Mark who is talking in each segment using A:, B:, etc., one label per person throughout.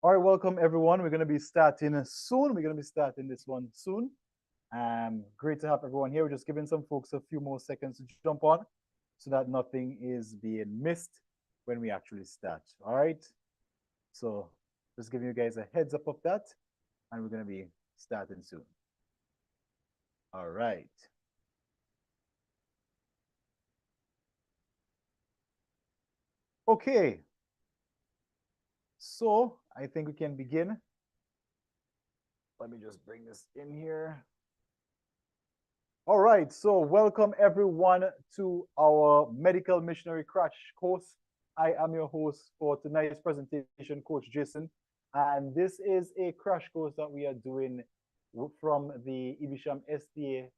A: All right, welcome everyone. We're going to be starting soon. We're going to be starting this one soon. Great to have everyone here. We're just giving some folks a few more seconds to jump on so that nothing is being missed when we actually start. All right. So just giving you guys a heads up of that, and we're going to be starting soon. All right. Okay. So I think we can begin. Let me just bring this in here. All right, so welcome everyone to our medical missionary crash course. I am your host for tonight's presentation, Coach Jason, and this is a crash course that we are doing from the Evesham SDA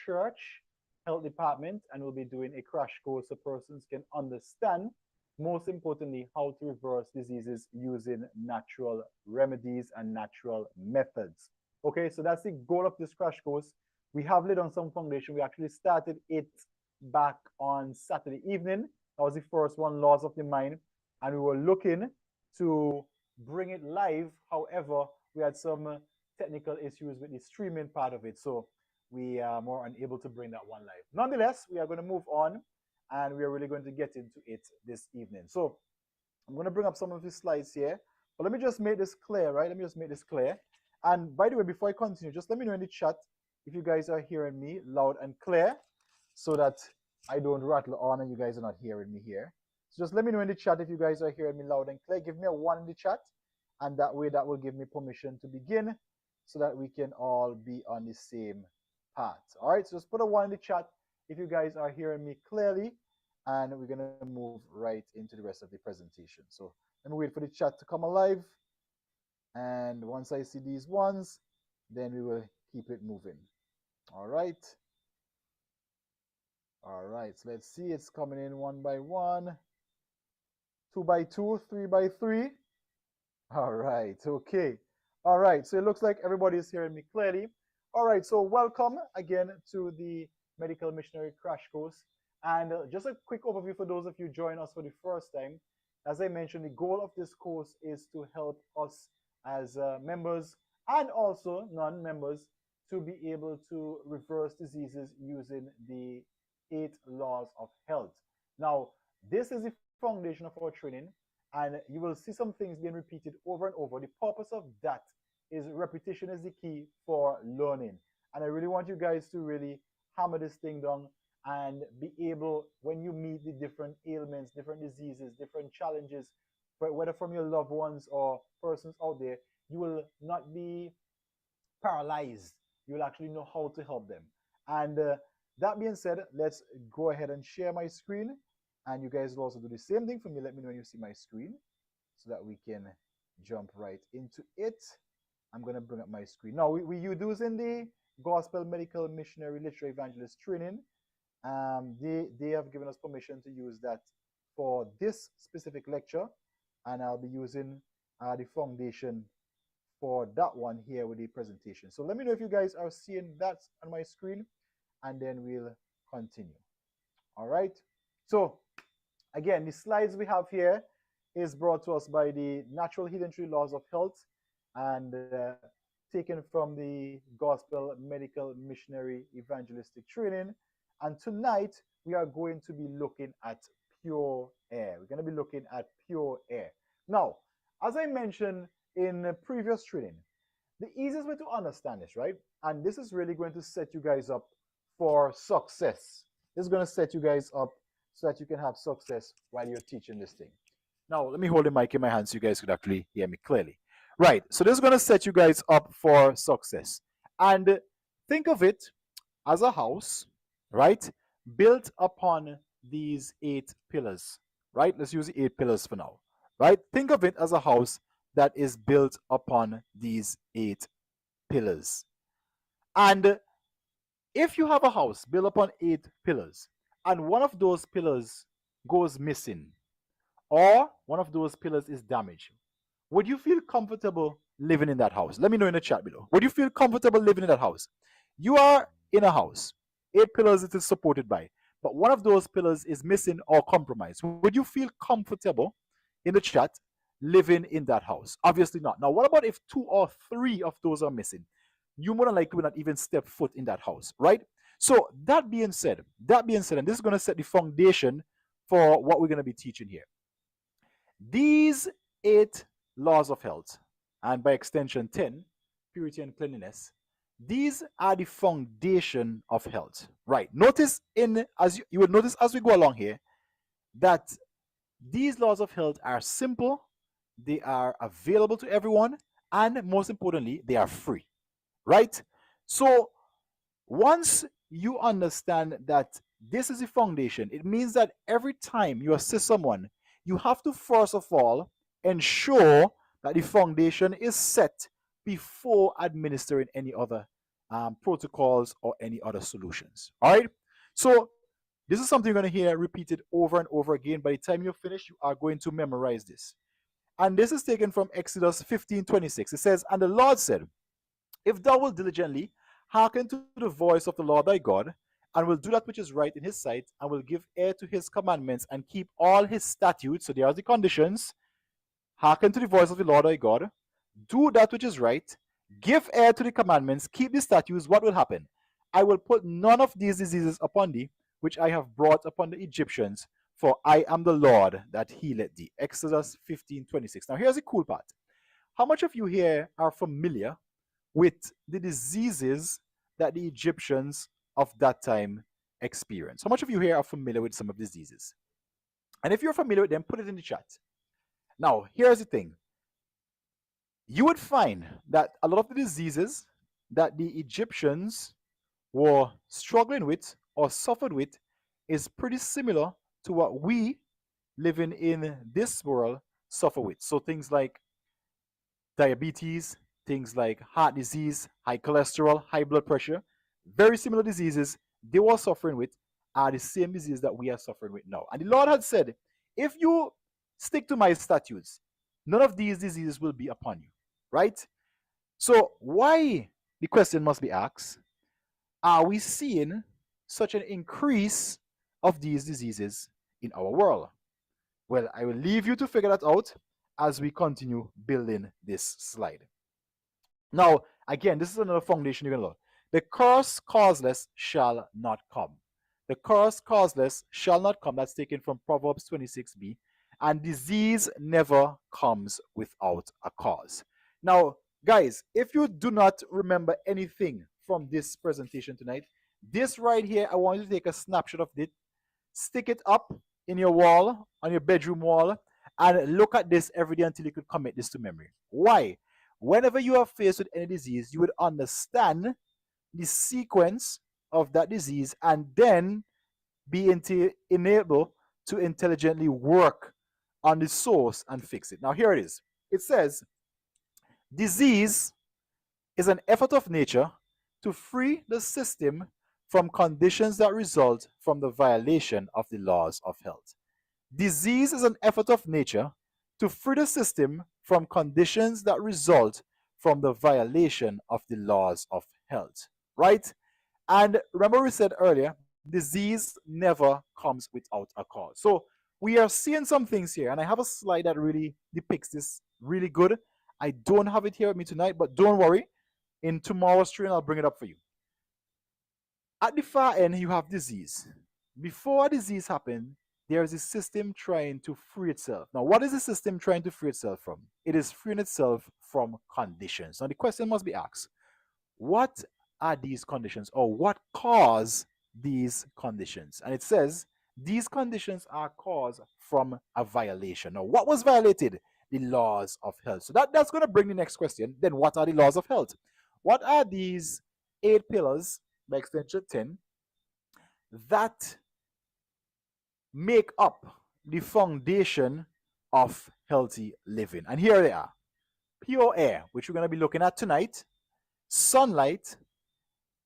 A: Church Health Department, and we'll be doing a crash course so persons can understand, most importantly, how to reverse diseases using natural remedies and natural methods. Okay, so that's the goal of this crash course. We have laid on some foundation. We actually started it back on Saturday evening. That was the first one, Laws of the Mind. And we were looking to bring it live. However, we had some technical issues with the streaming part of it. So we are more unable to bring that one live. Nonetheless, we are going to move on and we are really going to get into it this evening. So I'm going to bring up some of the slides here. But let me just make this clear, right? Let me just make this clear. And by the way, before I continue, just let me know in the chat if you guys are hearing me loud and clear so that I don't rattle on and you guys are not hearing me here. So just let me know in the chat if you guys are hearing me loud and clear. Give me a 1 in the chat, and that way that will give me permission to begin so that we can all be on the same path. All right, so just put a 1 in the chat if you guys are hearing me clearly, and we're going to move right into the rest of the presentation. So let me wait for the chat to come alive, and once I see these ones, then we will keep it moving. All right. All right. So let's see. It's coming in 1 by 1, 2 by 2, 3 by 3. All right. Okay. All right. So it looks like everybody is hearing me clearly. All right. So welcome again to the Medical Missionary Crash Course. And just a quick overview for those of you joining us for the first time. As I mentioned, the goal of this course is to help us as members and also non-members to be able to reverse diseases using the 8 laws of health. Now, this is the foundation of our training, and you will see some things being repeated over and over. The purpose of that is repetition is the key for learning. And I really want you guys to really hammer this thing down and be able, when you meet the different ailments, different diseases, different challenges, whether from your loved ones or persons out there, you will not be paralyzed. You'll actually know how to help them. And that being said, let's go ahead and share my screen. And you guys will also do the same thing for me. Let me know when you see my screen so that we can jump right into it. I'm going to bring up my screen. Now, we're using the Gospel Medical Missionary Literary Evangelist training. They have given us permission to use that for this specific lecture. And I'll be using the foundation for that one here with the presentation. So let me know if you guys are seeing that on my screen, and then we'll continue. All right. So again, the slides we have here is brought to us by the Natural Healing Tree Laws of Health and taken from the Gospel Medical Missionary Evangelistic Training. And tonight we are going to be looking at pure air. We're going to be looking at pure air. Now, as I mentioned in previous training, the easiest way to understand this, right? And this is really going to set you guys up for success. This is going to set you guys up so that you can have success while you're teaching this thing. Now, let me hold the mic in my hand so you guys could actually hear me clearly. Right, so this is going to set you guys up for success. And think of it as a house, right? Built upon these 8 pillars, right? Let's use the 8 pillars for now, right? Think of it as a house that is built upon these 8 pillars. And if you have a house built upon 8 pillars and one of those pillars goes missing or one of those pillars is damaged, would you feel comfortable living in that house? Let me know in the chat below. Would you feel comfortable living in that house? You are in a house, 8 pillars it is supported by, but one of those pillars is missing or compromised. Would you feel comfortable in the chat living in that house? Obviously not. Now, what about if 2 or 3 of those are missing? You more than likely will not even step foot in that house, right? So that being said, and this is going to set the foundation for what we're going to be teaching here. These 8 laws of health, and by extension 10, purity and cleanliness, these are the foundation of health, right? Notice as you will notice as we go along here that these laws of health are simple, they are available to everyone, and most importantly, they are free, right? So once you understand that this is the foundation, it means that every time you assist someone, you have to first of all ensure that the foundation is set before administering any other protocols or any other solutions. All right. So this is something you're going to hear repeated over and over again. By the time you're finished, you are going to memorize this. And this is taken from Exodus 15:26. It says, "And the Lord said, if thou wilt diligently hearken to the voice of the Lord thy God, and will do that which is right in his sight, and will give ear to his commandments, and keep all his statutes," so there are the conditions. Hearken to the voice of the Lord thy God, do that which is right, give ear to the commandments, keep the statutes. What will happen? I will put none of these diseases upon thee, which I have brought upon the Egyptians, for I am the Lord that healeth thee. Exodus 15:26. Now here's the cool part. How much of you here are familiar with the diseases that the Egyptians of that time experienced? How much of you here are familiar with some of these diseases? And if you're familiar with them, put it in the chat. Now, here's the thing. You would find that a lot of the diseases that the Egyptians were struggling with or suffered with is pretty similar to what we living in this world suffer with. So things like diabetes, things like heart disease, high cholesterol, high blood pressure, very similar diseases they were suffering with are the same disease that we are suffering with now. And the Lord had said, if you stick to my statutes, none of these diseases will be upon you, right? So why, the question must be asked, are we seeing such an increase of these diseases in our world? Well, I will leave you to figure that out as we continue building this slide. Now, again, this is another foundation you're going to learn. The curse causeless shall not come. The curse causeless shall not come. That's taken from Proverbs 26b. And disease never comes without a cause. Now, guys, if you do not remember anything from this presentation tonight, this right here, I want you to take a snapshot of it, stick it up in your wall, on your bedroom wall, and look at this every day until you could commit this to memory. Why? Whenever you are faced with any disease, you would understand the sequence of that disease and then be enabled to intelligently work on the source and fix it. Now, here it is. It says, disease is an effort of nature to free the system from conditions that result from the violation of the laws of health. Disease is an effort of nature to free the system from conditions that result from the violation of the laws of health, right? And remember we said earlier, disease never comes without a cause. So we are seeing some things here, and I have a slide that really depicts this really good. I don't have it here with me tonight, but don't worry. In tomorrow's training, I'll bring it up for you. At the far end, you have disease. Before disease happens, there is a system trying to free itself. Now, what is the system trying to free itself from? It is freeing itself from conditions. Now, the question must be asked, what are these conditions, or what cause these conditions? And it says, these conditions are caused from a violation. Now, what was violated? The laws of health. So that's going to bring the next question. Then what are the laws of health? What are these 8 pillars, by extension 10, that make up the foundation of healthy living? And here they are. Pure air, which we're going to be looking at tonight. Sunlight,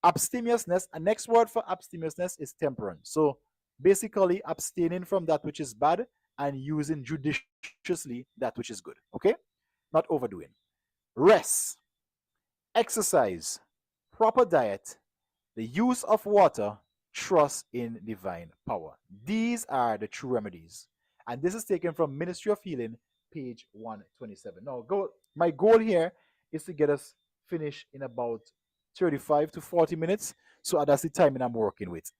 A: abstemiousness, and next word for abstemiousness is temperance. So basically abstaining from that which is bad and using judiciously that which is good. Okay? Not overdoing. Rest, exercise, proper diet, the use of water, trust in divine power. These are the true remedies. And this is taken from Ministry of Healing, page 127. Now, my goal here is to get us finished in about 35 to 40 minutes. So that's the timing I'm working with.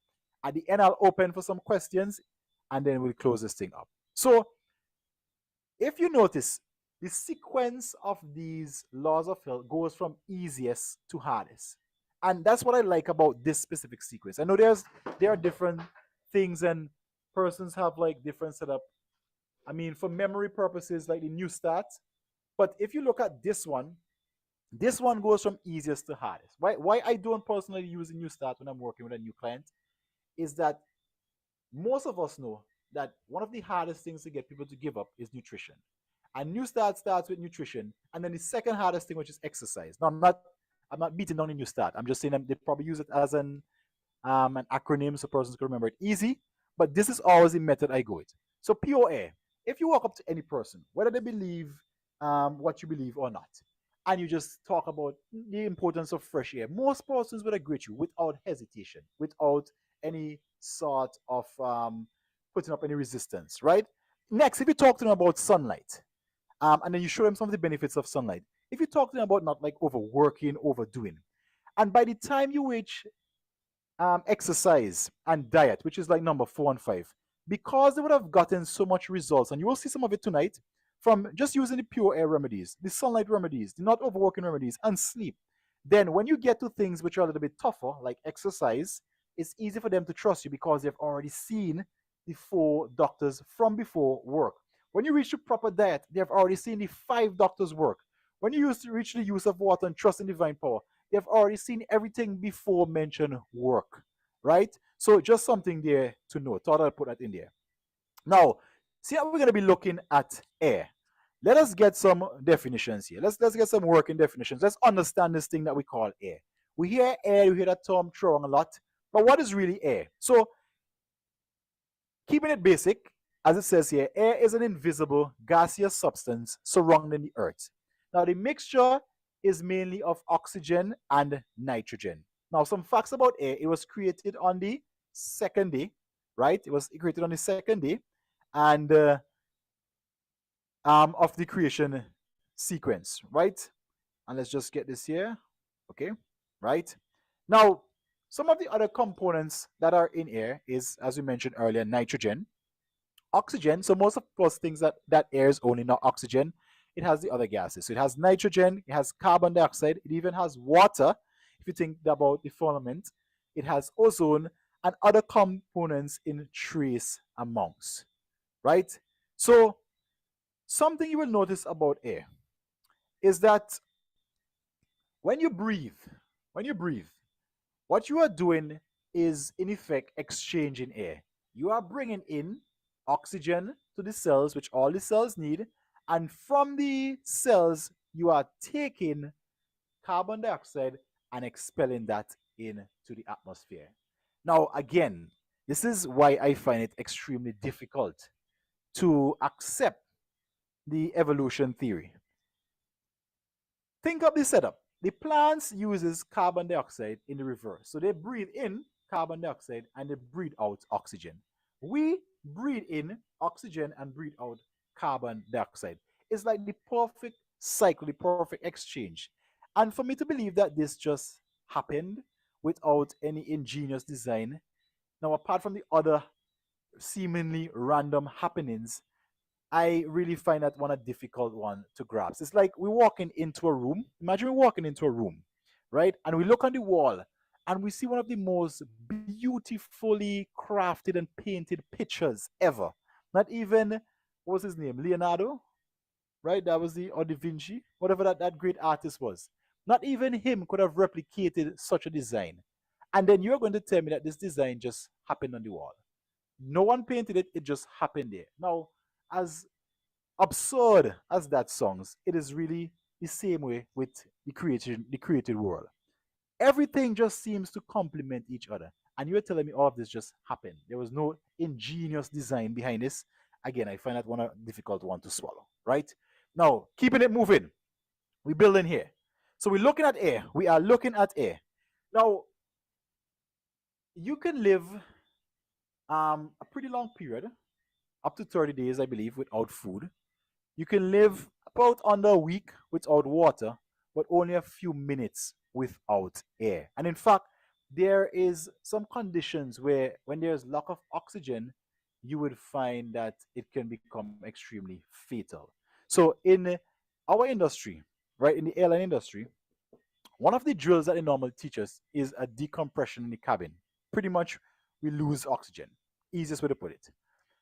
A: At the end, I'll open for some questions and then we'll close this thing up. So, if you notice, the sequence of these laws of health goes from easiest to hardest. And that's what I like about this specific sequence. I know there are different things and persons have like different setup. I mean, for memory purposes, like the new start. But if you look at this one goes from easiest to hardest. Why I don't personally use a new start when I'm working with a new client is that most of us know that one of the hardest things to get people to give up is nutrition. And new start starts with nutrition, and then the second hardest thing, which is exercise. Now, I'm not beating down the new start. I'm just saying they probably use it as an acronym so persons can remember it easy. But this is always the method I go with. So POA. If you walk up to any person, whether they believe what you believe or not, and you just talk about the importance of fresh air, most persons will agree with you without hesitation, without any sort of putting up any resistance, right? Next, if you talk to them about sunlight, and then you show them some of the benefits of sunlight, if you talk to them about not like overworking, overdoing, and by the time you reach exercise and diet, which is like number 4 and 5, because they would have gotten so much results, and you will see some of it tonight from just using the pure air remedies, the sunlight remedies, the not overworking remedies, and sleep. Then, when you get to things which are a little bit tougher, like exercise, it's easy for them to trust you because they've already seen the 4 doctors from before work. When you reach the proper diet, they've already seen the 5 doctors work. When you reach the use of water and trust in divine power, they've already seen everything before mentioned work, right? So just something there to know. Thought I'd put that in there. Now, see how we're going to be looking at air. Let us get some definitions here. Let's get some working definitions. Let's understand this thing that we call air. We hear air, we hear that term thrown a lot, but what is really air? So, keeping it basic, as it says here, air is an invisible gaseous substance surrounding the earth. Now, the mixture is mainly of oxygen and nitrogen. Now, some facts about air. It was created on the second day, right? It was created on the second day and of the creation sequence, right? And let's just get this here. Okay, right? Now, some of the other components that are in air is, as we mentioned earlier, nitrogen, oxygen. So most of us things that air is only not oxygen. It has the other gases. So it has nitrogen, it has carbon dioxide, it even has water. If you think about the firmament, it has ozone and other components in trace amounts, right? So something you will notice about air is that when you breathe, when you breathe, what you are doing is in effect exchanging air. You are bringing in oxygen to the cells, which all the cells need, and from the cells, you are taking carbon dioxide and expelling that into the atmosphere. Now, again, this is why I find it extremely difficult to accept the evolution theory. Think of the setup. The plants uses carbon dioxide in the reverse. So they breathe in carbon dioxide and they breathe out oxygen. We breathe in oxygen and breathe out carbon dioxide. It's like the perfect cycle, the perfect exchange. And for me to believe that this just happened without any ingenious design, now apart from the other seemingly random happenings, I really find that one a difficult one to grasp. It's like we're walking into a room. Imagine we're walking into a room, right? And we look on the wall and we see one of the most beautifully crafted and painted pictures ever. Not even, what was his name? Leonardo, right? That was or Da Vinci, whatever that great artist was. Not even him could have replicated such a design. And then you're going to tell me that this design just happened on the wall. No one painted it, it just happened there. Now, as absurd as that sounds, it is really the same way with the created world. Everything just seems to complement each other. And you're telling me all of this just happened. There was no ingenious design behind this. Again, I find that one a difficult one to swallow, right? Now, keeping it moving. We're building here. So we're looking at air. We are looking at air. Now, you can live a pretty long period, up to 30 days, I believe, without food. You can live about under a week without water, but only a few minutes without air. And in fact, there is some conditions where when there's lack of oxygen, you would find that it can become extremely fatal. So in our industry, right, in the airline industry, one of the drills that they normally teach us is a decompression in the cabin. Pretty much, we lose oxygen. Easiest way to put it.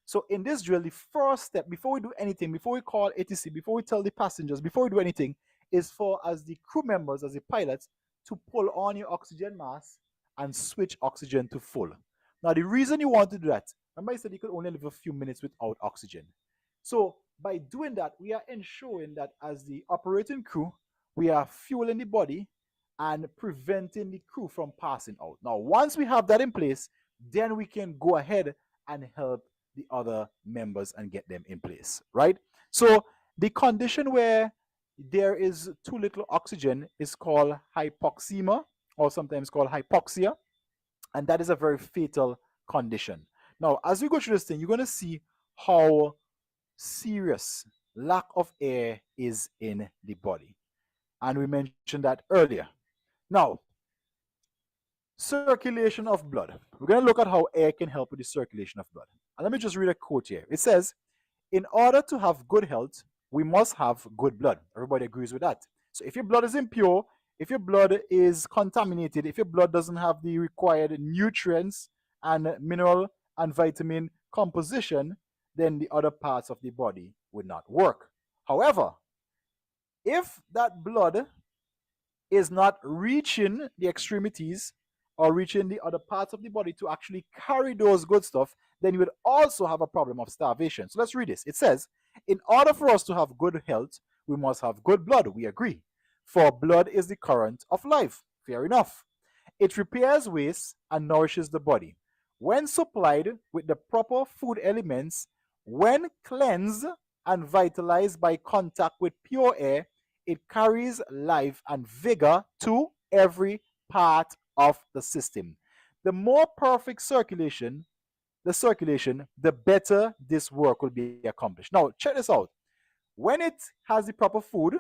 A: So in this drill, the first step before we do anything, before we call ATC, before we tell the passengers, before we do anything, is for as the crew members, as the pilots, to pull on your oxygen mask and switch oxygen to full. Now the reason you want to do that, remember I said you could only live a few minutes without oxygen. So by doing that, we are ensuring that as the operating crew, we are fueling the body and preventing the crew from passing out. Now, once we have that in place, then we can go ahead and help the other members and get them in place, right? So the condition where there is too little oxygen is called hypoxemia, or sometimes called hypoxia, and that is a very fatal condition. Now, as we go through this thing, you're going to see how serious lack of air is in the body. And we mentioned that earlier. Now, circulation of blood. We're going to look at how air can help with the circulation of blood. And let me just read a quote here. It says, in order to have good health, we must have good blood. Everybody agrees with that. So if your blood is impure, if your blood is contaminated, if your blood doesn't have the required nutrients and mineral and vitamin composition, then the other parts of the body would not work. However, if that blood is not reaching the extremities or reaching the other parts of the body to actually carry those good stuff, then you would also have a problem of starvation. So let's read this. It says, in order for us to have good health, we must have good blood. We agree. For blood is the current of life. Fair enough. It repairs waste and nourishes the body. When supplied with the proper food elements, when cleansed and vitalized by contact with pure air, it carries life and vigor to every part of the system. The more perfect circulation, the better this work will be accomplished. Now, check this out. When it has the proper food,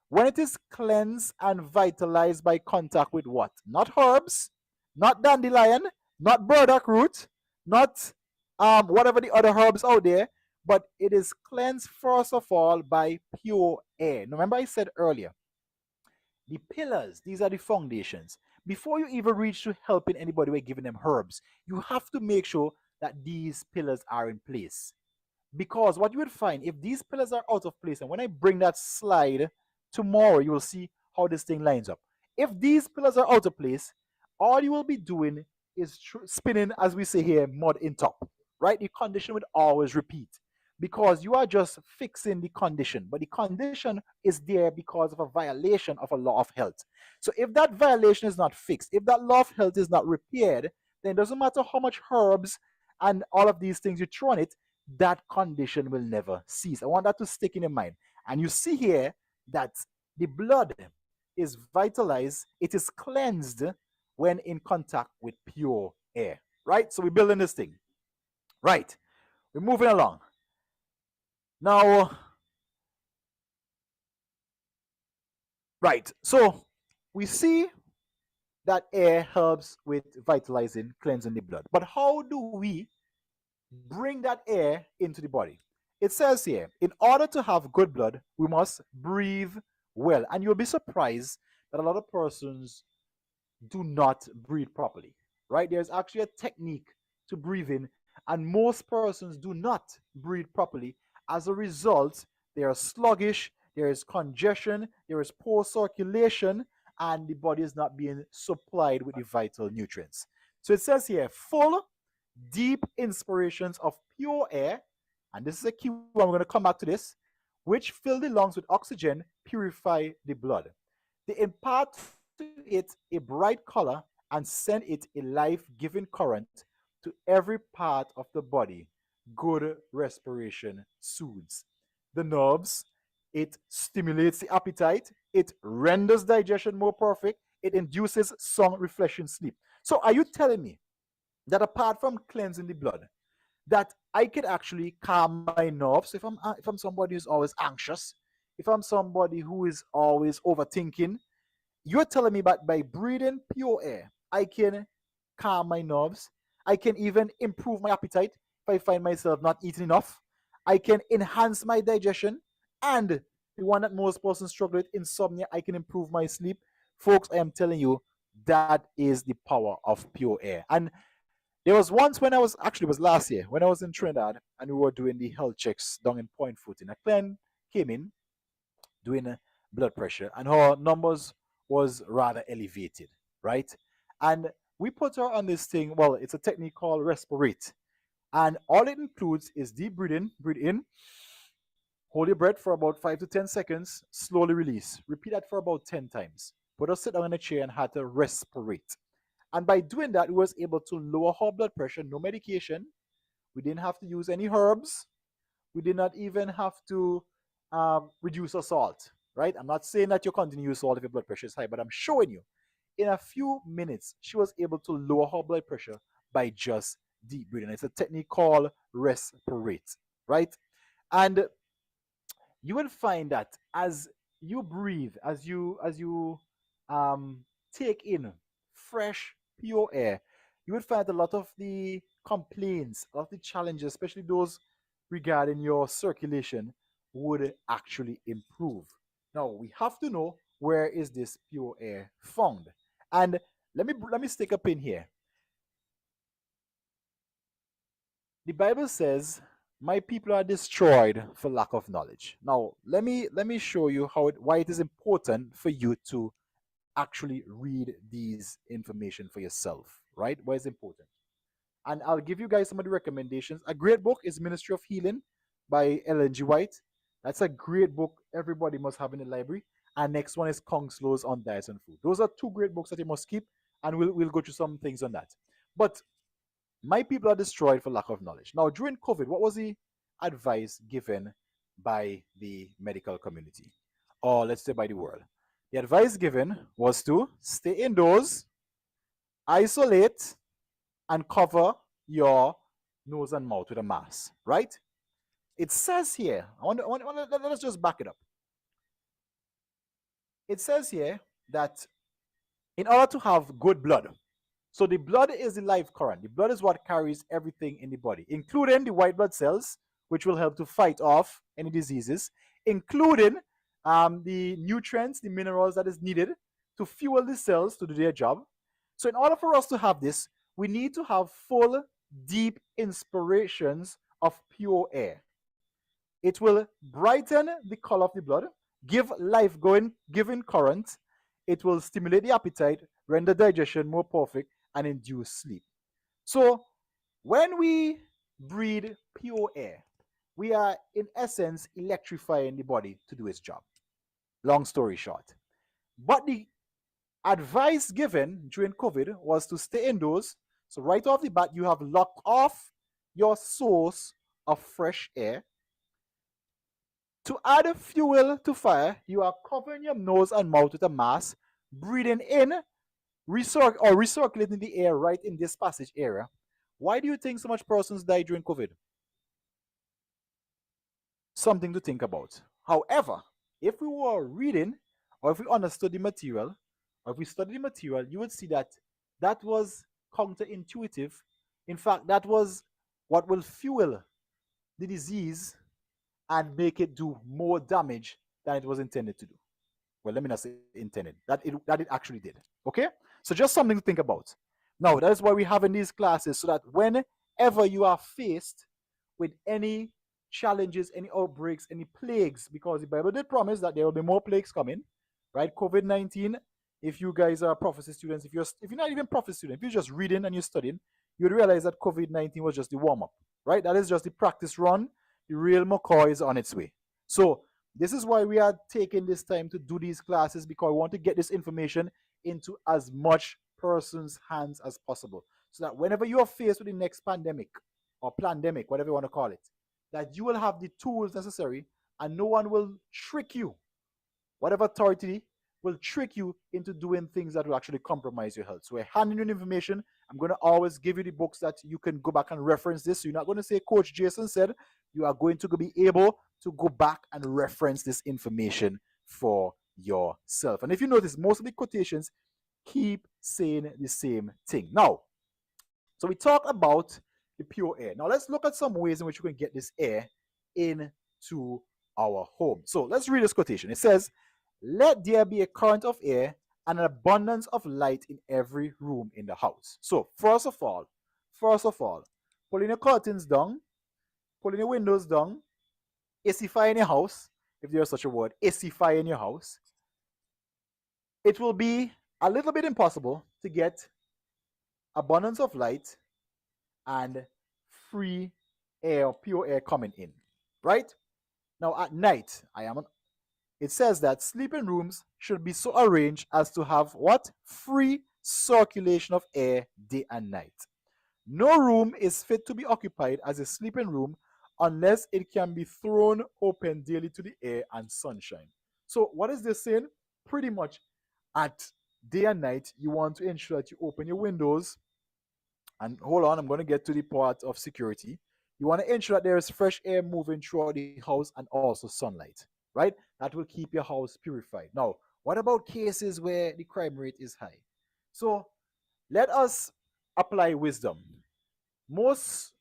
A: when it is cleansed and vitalized by contact with what? Not herbs, not dandelion, not burdock root, not whatever the other herbs out there, but it is cleansed first of all by pure air. Now, remember I said earlier, the pillars, these are the foundations. Before you even reach to helping anybody by giving them herbs, you have to make sure that these pillars are in place. Because what you would find, if these pillars are out of place, and when I bring that slide tomorrow, you will see how this thing lines up. If these pillars are out of place, all you will be doing is spinning, as we say here, mud in top, right? The condition would always repeat because you are just fixing the condition, but the condition is there because of a violation of a law of health. So if that violation is not fixed, if that law of health is not repaired, then it doesn't matter how much herbs and all of these things you throw on it, that condition will never cease. I want that to stick in your mind. And you see here that the blood is vitalized, it is cleansed when in contact with pure air, right? So we're building this thing, right? We're moving along. Now, right, so we see that air helps with vitalizing, cleansing the blood. But how do we bring that air into the body? It says here, in order to have good blood, we must breathe well. And you'll be surprised that a lot of persons do not breathe properly, right? There's actually a technique to breathing, and most persons do not breathe properly. As a result, they are sluggish, there is congestion, there is poor circulation, and the body is not being supplied with the vital nutrients. So it says here, full, deep inspirations of pure air, and this is a key one, we're going to come back to this, which fill the lungs with oxygen, purify the blood. They impart to it a bright color and send it a life-giving current to every part of the body. Good respiration soothes the nerves, it stimulates the appetite, it renders digestion more perfect, it induces sound, refreshing sleep. So are you telling me that apart from cleansing the blood, that I can actually calm my nerves if I'm somebody who's always anxious, if I'm somebody who is always overthinking. You're telling me that by breathing pure air, I can calm my nerves. I can even improve my appetite if I find myself not eating enough. I can enhance my digestion. And the one that most persons struggle with, insomnia, I can improve my sleep. Folks, I am telling you, that is the power of pure air. And there was once when I was, actually, it was last year, when I was in Trinidad and we were doing the health checks down in Point Footing. A client came in doing blood pressure, and her numbers was rather elevated, right? And we put her on this thing. Well, it's a technique called respirate, and all it includes is deep breathing. Breathe in, hold your breath for about 5 to 10 seconds, slowly release. Repeat that for about 10 times. Put her sit down in a chair and had to respirate. And by doing that, we was able to lower her blood pressure. No medication. We didn't have to use any herbs. We did not even have to reduce our salt, right? I'm not saying that you continue to use salt if your blood pressure is high, but I'm showing you in a few minutes, she was able to lower her blood pressure by just deep breathing. It's a technique called respirate, right? And you will find that as you breathe, as you take in fresh, pure air, you will find a lot of the complaints, a lot of the challenges, especially those regarding your circulation, would actually improve. Now we have to know, where is this pure air found? And let me stick a pin here. The Bible says, "My people are destroyed for lack of knowledge." Now, let me show you why it is important for you to actually read these information for yourself, right? Why is it important? And I'll give you guys some of the recommendations. A great book is Ministry of Healing by Ellen G. White. That's a great book everybody must have in the library. And next one is Kong Slow's on Diet and Food. Those are two great books that you must keep, and we'll go through some things on that. But my people are destroyed for lack of knowledge. Now, during COVID, what was the advice given by the medical community? Or let's say by the world? The advice given was to stay indoors, isolate, and cover your nose and mouth with a mask, right? It says here, let's just back it up. It says here that in order to have good blood, so the blood is the life current. The blood is what carries everything in the body, including the white blood cells, which will help to fight off any diseases, including the nutrients, the minerals that is needed to fuel the cells to do their job. So in order for us to have this, we need to have full, deep inspirations of pure air. It will brighten the color of the blood, give giving current. It will stimulate the appetite, render digestion more perfect, and induce sleep. So when we breathe pure air, we are in essence electrifying the body to do its job. Long story short. But the advice given during COVID was to stay indoors. So right off the bat, you have locked off your source of fresh air. To add fuel to fire, you are covering your nose and mouth with a mask, breathing in, recirculating the air right in this passage area. Why do you think so much persons die during COVID? Something to think about. However, if we were reading, or if we understood the material, or if we studied the material, you would see that that was counterintuitive. In fact, that was what will fuel the disease and make it do more damage than it was intended to do. Well, let me not say intended, that it actually did. Okay? So just something to think about. Now, that is why we have in these classes, so that whenever you are faced with any challenges, any outbreaks, any plagues, because the Bible did promise that there will be more plagues coming, right? COVID-19, if you guys are prophecy students, if you're not even prophecy student, if you're just reading and you're studying, you would realize that COVID-19 was just the warm-up, right? That is just the practice run. The real McCoy is on its way. So this is why we are taking this time to do these classes, because we want to get this information into as much person's hands as possible, so that whenever you are faced with the next pandemic or plandemic, whatever you want to call it, that you will have the tools necessary and no one will trick you. Whatever authority will trick you into doing things that will actually compromise your health. So we're handing you information I'm going to always give you the books that you can go back and reference this. So you're not going to say Coach Jason said. You are going to be able to go back and reference this information for yourself. And if you notice, most of the quotations keep saying the same thing. Now, so we talk about the pure air. Now let's look at some ways in which we can get this air into our home. So let's read this quotation. It says, let there be a current of air and an abundance of light in every room in the house. So first of all, pulling your curtains down, pulling your windows down, acify in your house, if there's such a word, acify in your house. It will be a little bit impossible to get abundance of light and free air, pure air coming in, right? Now at night, it says that sleeping rooms should be so arranged as to have what? Free circulation of air day and night. No room is fit to be occupied as a sleeping room unless it can be thrown open daily to the air and sunshine. So what is this saying? Pretty much at day and night, you want to ensure that you open your windows. And hold on, I'm going to get to the part of security. You want to ensure that there is fresh air moving throughout the house and also sunlight, right? That will keep your house purified. Now, what about cases where the crime rate is high? So let us apply wisdom. Most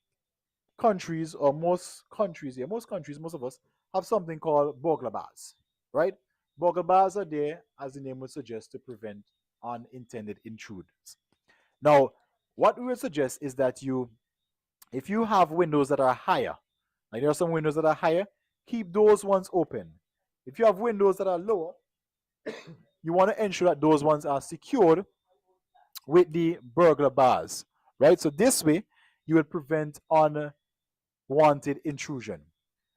A: countries, most of us have something called burglar bars, right? Burglar bars are there, as the name would suggest, to prevent unintended intruders. Now, what we would suggest is that if you have windows that are higher, like there are some windows that are higher, keep those ones open. If you have windows that are lower, you want to ensure that those ones are secured with the burglar bars, right? So this way, you will prevent unwanted intrusion,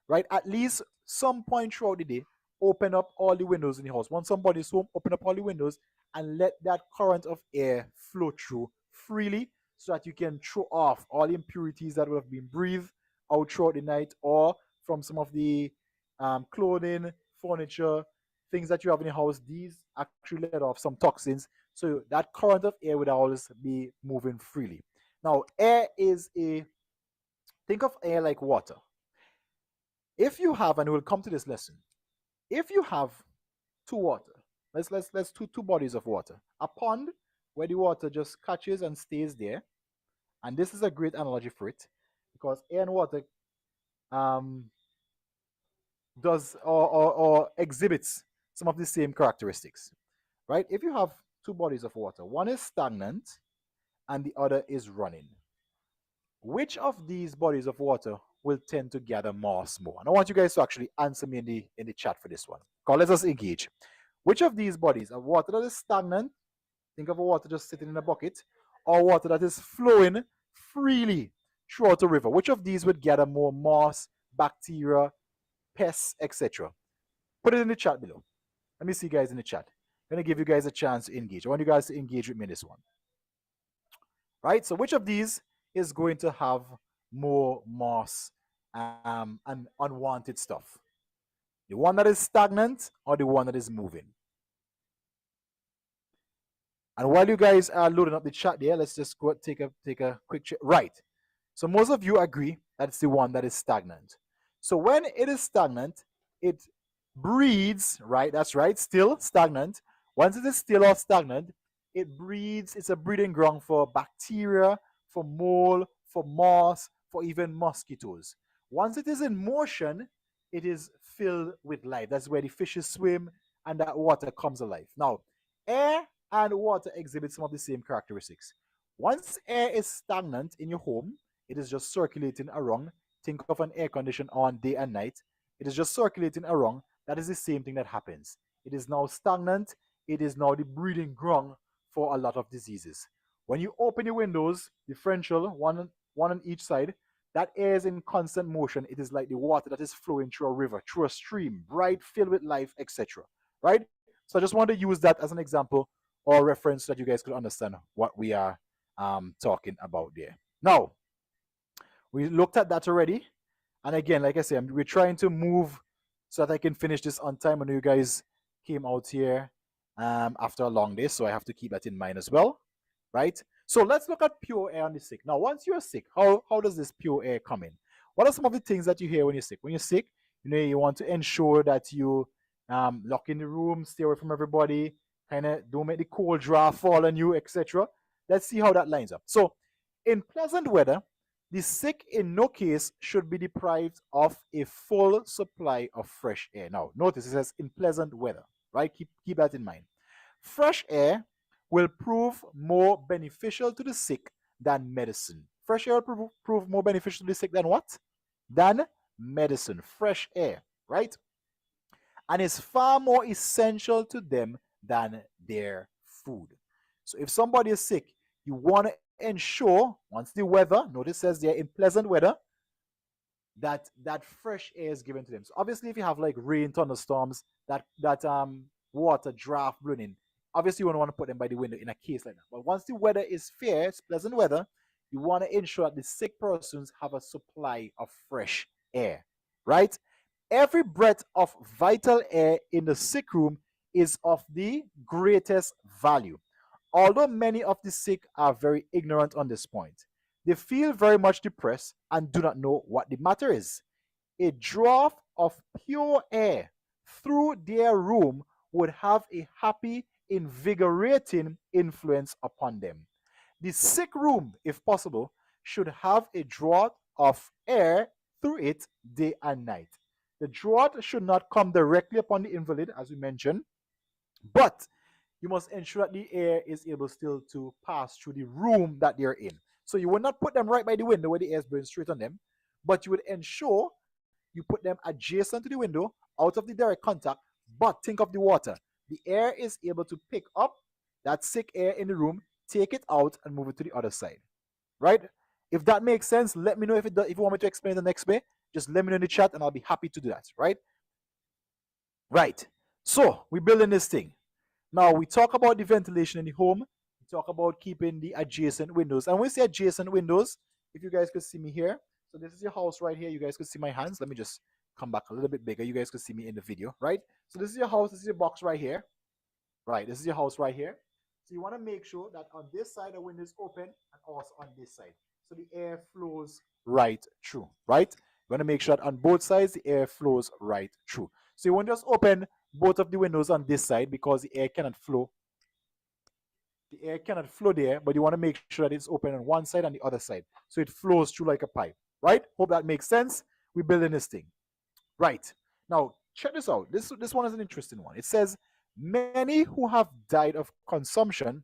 A: right? At least some point throughout the day, open up all the windows in the house. Once somebody's home, open up all the windows and let that current of air flow through freely so that you can throw off all the impurities that would have been breathed out throughout the night or from some of the clothing, furniture, things that you have in your house. These actually let off some toxins. So that current of air would always be moving freely. Now, think of air like water. If you have, and we'll come to this lesson, if you have two bodies of water, a pond where the water just catches and stays there, and this is a great analogy for it because air and water does or exhibits some of the same characteristics, right? If you have two bodies of water, one is stagnant and the other is running, which of these bodies of water will tend to gather mass more? And I want you guys to actually answer me in the chat for this one. Let us engage. Which of these bodies, of water that is stagnant, think of a water just sitting in a bucket, or water that is flowing freely throughout a river, which of these would gather more moss, bacteria, pests, etc.? Put it in the chat below. Let me see you guys in the chat. I'm going to give you guys a chance to engage. I want you guys to engage with me in this one. Right? So which of these is going to have more moss and unwanted stuff? The one that is stagnant or the one that is moving? And while you guys are loading up the chat there, let's just go take a quick check. Right. So most of you agree that it's the one that is stagnant. So when it is stagnant, it breeds, right? That's right, still stagnant. Once it is still or stagnant, it breeds, it's a breeding ground for bacteria, for mold, for moss, for even mosquitoes. Once it is in motion, it is filled with life. That's where the fishes swim and that water comes alive. Now, air and water exhibit some of the same characteristics. Once air is stagnant in your home, it is just circulating around. Think of an air condition on day and night. It is just circulating around. That is the same thing that happens. It is now stagnant. It is now the breeding ground for a lot of diseases. When you open your windows, differential, one on each side, that air is in constant motion. It is like the water that is flowing through a river, through a stream, bright, filled with life, etc. Right? So I just want to use that as an example or reference so that you guys could understand what we are talking about there. Now, we looked at that already. And again, like I said, we're trying to move so that I can finish this on time. I know you guys came out here after a long day, so I have to keep that in mind as well, right? So let's look at pure air on the sick. Now, once you're sick, how does this pure air come in? What are some of the things that you hear when you're sick? When you're sick, you want to ensure that you lock in the room, stay away from everybody, kind of don't make the cold draft fall on you, etc. Let's see how that lines up. So, in pleasant weather, the sick in no case should be deprived of a full supply of fresh air. Now, notice it says in pleasant weather, right? Keep that in mind. Fresh air will prove more beneficial to the sick than medicine. Fresh air will prove more beneficial to the sick than what? Than medicine. Fresh air, right? And is far more essential to them than their food. So if somebody is sick, you want to ensure, once the weather, notice says they're in pleasant weather, that fresh air is given to them. So obviously, if you have like rain, thunderstorms, that water draft blowing in, obviously you won't want to put them by the window in a case like that. But once the weather is fair, it's pleasant weather, you want to ensure that the sick persons have a supply of fresh air, right? Every breath of vital air in the sick room is of the greatest value. Although many of the sick are very ignorant on this point, they feel very much depressed and do not know what the matter is. A draught of pure air through their room would have a happy, invigorating influence upon them. The sick room, if possible, should have a draught of air through it day and night. The draught should not come directly upon the invalid, as we mentioned, but you must ensure that the air is able still to pass through the room that they're in. So you will not put them right by the window where the air is blowing straight on them, but you would ensure you put them adjacent to the window, out of the direct contact, but think of the water. The air is able to pick up that sick air in the room, take it out, and move it to the other side. Right? If that makes sense, let me know if it does. If you want me to explain the next way, just let me know in the chat and I'll be happy to do that. Right? Right. So we're building this thing. Now we talk about the ventilation in the home. We talk about keeping the adjacent windows. And when we say adjacent windows, if you guys could see me here, so this is your house right here. You guys could see my hands. Let me just come back a little bit bigger. You guys could see me in the video, right? So this is your house. This is your box right here. Right, this is your house right here. So you want to make sure that on this side the window is open and also on this side. So the air flows right through, right? You want to make sure that on both sides the air flows right through. So you won't just open both of the windows on this side because the air cannot flow. The air cannot flow there, but you want to make sure that it's open on one side and the other side. So it flows through like a pipe, right? Hope that makes sense. We're building this thing. Right. Now, check this out. This one is an interesting one. It says, many who have died of consumption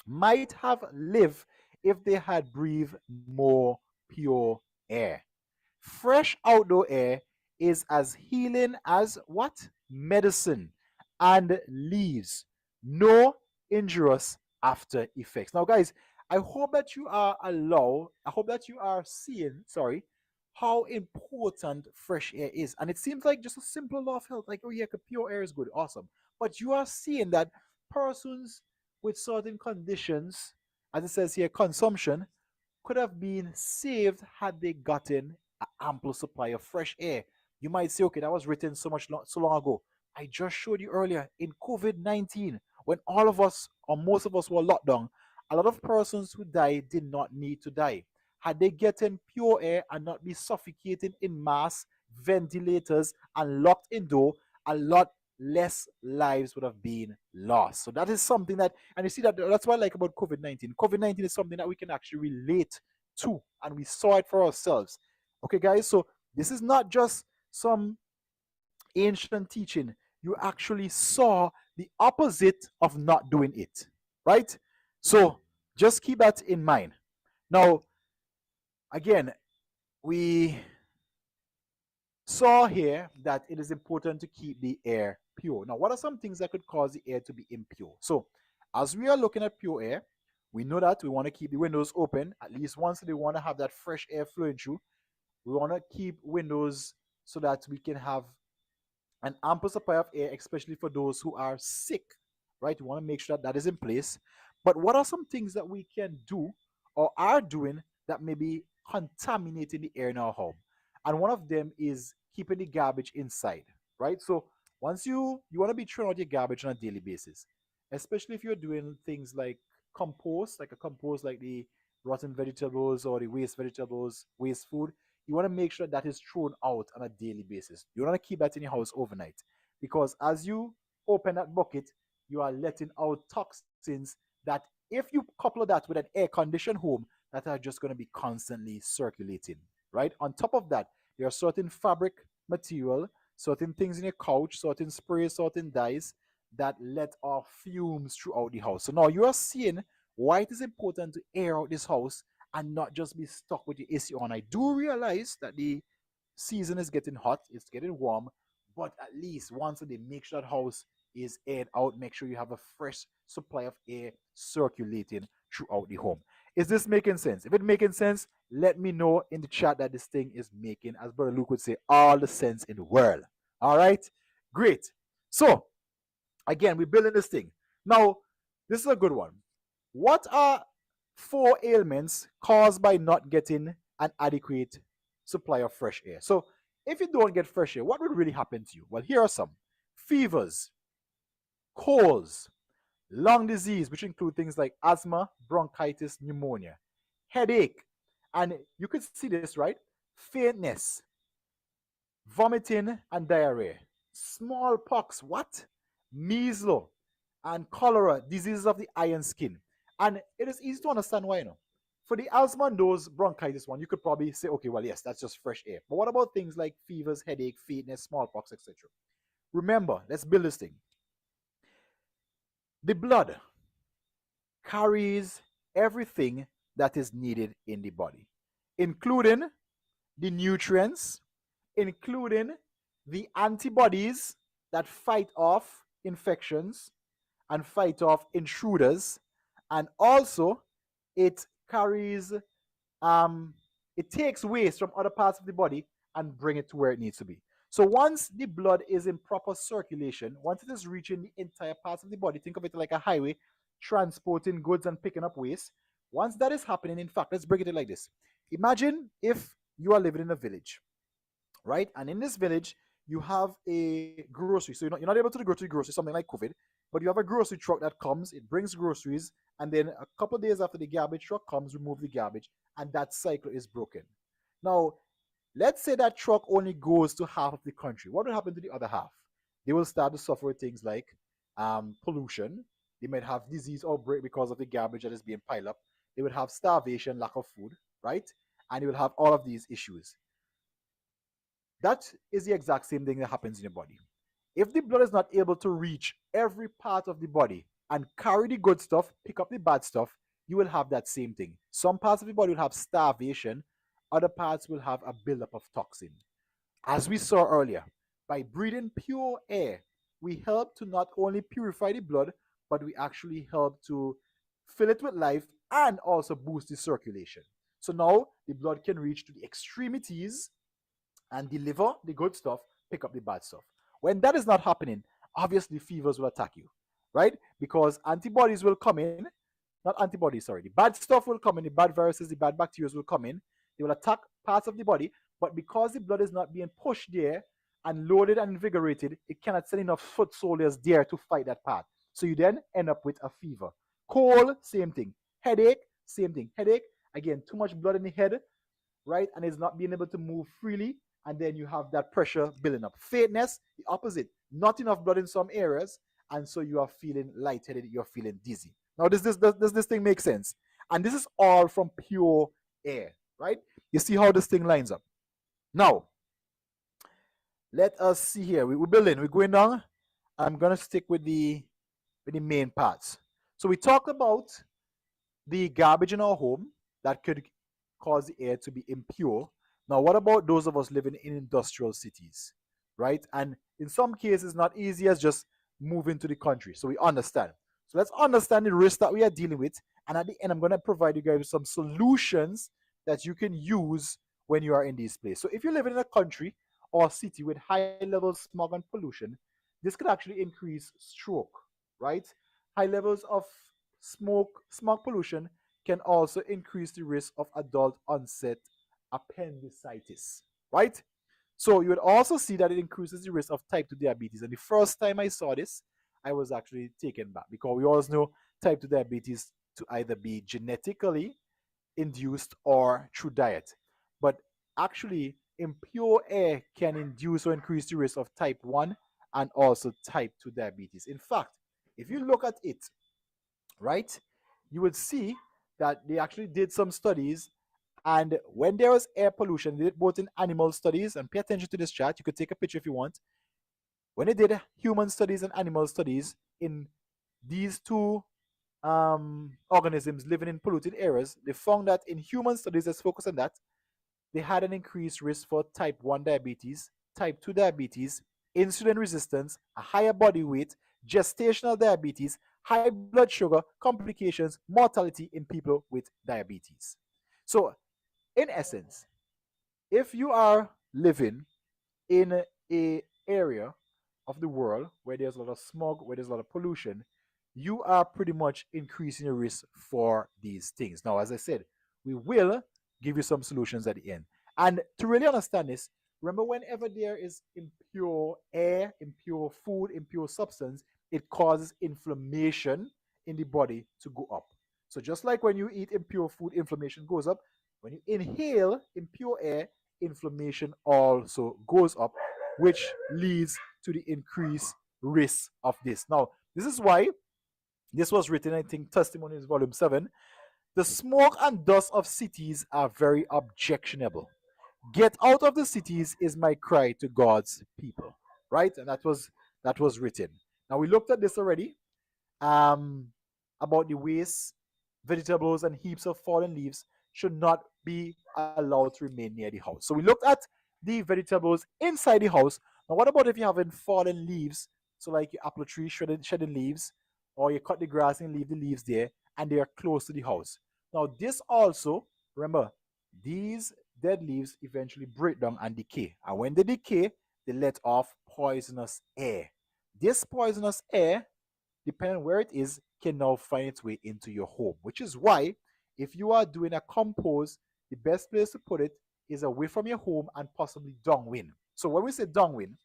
A: might have lived if they had breathed more pure air. Fresh outdoor air is as healing as what? Medicine, and leaves no injurious after effects. Now, guys, I hope that you are seeing, how important fresh air is. And it seems like just a simple law of health, like, oh yeah, pure air is good, awesome. But you are seeing that persons with certain conditions, as it says here, consumption, could have been saved had they gotten an ample supply of fresh air. You might say, okay, that was written so long ago. I just showed you earlier in COVID-19, when all of us or most of us were locked down, a lot of persons who died did not need to die. Had they gotten pure air and not be suffocating in mass ventilators and locked indoor, a lot less lives would have been lost. So that is something that, and you see that's what I like about COVID-19. COVID-19 is something that we can actually relate to, and we saw it for ourselves. Okay, guys, so this is not just some ancient teaching. You actually saw the opposite of not doing it, right? So just keep that in mind. Now, again, we saw here that it is important to keep the air pure. Now, what are some things that could cause the air to be impure? So, as we are looking at pure air, we know that we want to keep the windows open. At least once they want to have that fresh air flowing through. We want to keep windows so that we can have an ample supply of air, especially for those who are sick, right? We want to make sure that that is in place. But what are some things that we can do or are doing that may be contaminating the air in our home? And one of them is keeping the garbage inside, right? So once you want to be throwing out your garbage on a daily basis, especially if you're doing things like compost, like a compost like the rotten vegetables or the waste vegetables, waste food, you want to make sure that is thrown out on a daily basis. You want to keep that in your house overnight, because as you open that bucket, you are letting out toxins that, if you couple that with an air conditioned home, that are just going to be constantly circulating, right? On top of that, there are certain fabric material, certain things in your couch, certain sprays, certain dyes that let off fumes throughout the house. So now you are seeing why it is important to air out this house and not just be stuck with the AC on. I do realize that the season is getting hot, it's getting warm, but at least once a day, make sure that house is aired out. Make sure you have a fresh supply of air circulating throughout the home. Is this making sense? If it's making sense, let me know in the chat that this thing is making, as Brother Luke would say, all the sense in the world. All right, great. So again, we're building this thing. Now, this is a good one. What are 4 ailments caused by not getting an adequate supply of fresh air? So if you don't get fresh air, what would really happen to you? Well, here are some: fevers, colds, lung disease, which include things like asthma, bronchitis, pneumonia, headache, and you could see this, right? Faintness, vomiting and diarrhea, smallpox, what? Measles and cholera, diseases of the eye and skin. And it is easy to understand why, For the asthma and those bronchitis one, you could probably say, okay, well, yes, that's just fresh air. But what about things like fevers, headache, faintness, smallpox, etc.? Remember, let's build this thing. The blood carries everything that is needed in the body, including the nutrients, including the antibodies that fight off infections and fight off intruders, and also it carries it takes waste from other parts of the body and bring it to where it needs to be. So once the blood is in proper circulation, once it is reaching the entire parts of the body, think of it like a highway transporting goods and picking up waste. Once that is happening, in fact, let's break it like this. Imagine if you are living in a village, right? And in this village, you have a grocery. So you're not able to go to the grocery, something like COVID, but you have a grocery truck that comes, it brings groceries, and then a couple of days after the garbage truck comes, remove the garbage, and that cycle is broken. Now, let's say that truck only goes to half of the country. What will happen to the other half? They will start to suffer with things like pollution. They might have disease outbreak because of the garbage that is being piled up. They would have starvation, lack of food, right? And you will have all of these issues. That is the exact same thing that happens in your body. If the blood is not able to reach every part of the body and carry the good stuff, pick up the bad stuff, you will have that same thing. Some parts of the body will have starvation, other parts will have a buildup of toxin. As we saw earlier, by breathing pure air, we help to not only purify the blood, but we actually help to fill it with life and also boost the circulation. So now the blood can reach to the extremities and deliver the good stuff, pick up the bad stuff. When that is not happening, obviously fevers will attack you, right? Because antibodies will come in, not antibodies, sorry, the bad stuff will come in, the bad viruses, the bad bacteria will come in, they will attack parts of the body, but because the blood is not being pushed there and loaded and invigorated, it cannot send enough foot soldiers there to fight that part. So you then end up with a fever. Cold, same thing. Headache, same thing. Headache, again, too much blood in the head, right? And it's not being able to move freely, and then you have that pressure building up. Faintness, the opposite. Not enough blood in some areas, and so you are feeling lightheaded, you're feeling dizzy. Now, does this thing make sense? And this is all from pure air, right? You see how this thing lines up. Now, let us see here. We're building, we're going down. I'm going to stick with the main parts. So we talked about the garbage in our home that could cause the air to be impure. Now, what about those of us living in industrial cities, right? And in some cases, not easy as just moving to the country. So we understand. So let's understand the risk that we are dealing with. And at the end, I'm going to provide you guys with some solutions that you can use when you are in these places. So if you live in a country or city with high levels of smog and pollution, this could actually increase stroke, right? High levels of smog pollution can also increase the risk of adult onset appendicitis, right? So you would also see that it increases the risk of type 2 diabetes. And the first time I saw this, I was actually taken back, because we always know type 2 diabetes to either be genetically induced or through diet. But actually, impure air can induce or increase the risk of type 1 and also type 2 diabetes. In fact, if you look at it, right, you would see that they actually did some studies. And when there was air pollution, they did both in animal studies, and pay attention to this chart. You could take a picture if you want. When they did human studies and animal studies in these two organisms living in polluted areas, they found that in human studies, let's focus on that, they had an increased risk for type 1 diabetes, type 2 diabetes, insulin resistance, a higher body weight, gestational diabetes, high blood sugar, complications, mortality in people with diabetes. So, in essence, if you are living in a area of the world where there's a lot of smog, where there's a lot of pollution, you are pretty much increasing your risk for these things. Now, as I said, we will give you some solutions at the end. And to really understand this, remember, whenever there is impure air, impure food, impure substance, it causes inflammation in the body to go up. So just like when you eat impure food, inflammation goes up. When you inhale impure air, inflammation also goes up, which leads to the increased risk of this. Now, this is why this was written, I think, Testimonies, Volume 7. The smoke and dust of cities are very objectionable. Get out of the cities is my cry to God's people. Right? And that was written. Now, we looked at this already, um, about the waste, vegetables, and heaps of fallen leaves should not be allowed to remain near the house. So we looked at the vegetables inside the house. Now, what about if you have fallen leaves? So, like your apple tree shedding leaves, or you cut the grass and leave the leaves there, and they are close to the house. Now, this also, remember, these dead leaves eventually break down and decay. And when they decay, they let off poisonous air. This poisonous air, depending on where it is, can now find its way into your home. Which is why, if you are doing a compost, the best place to put it is away from your home and possibly downwind. So when we say downwind,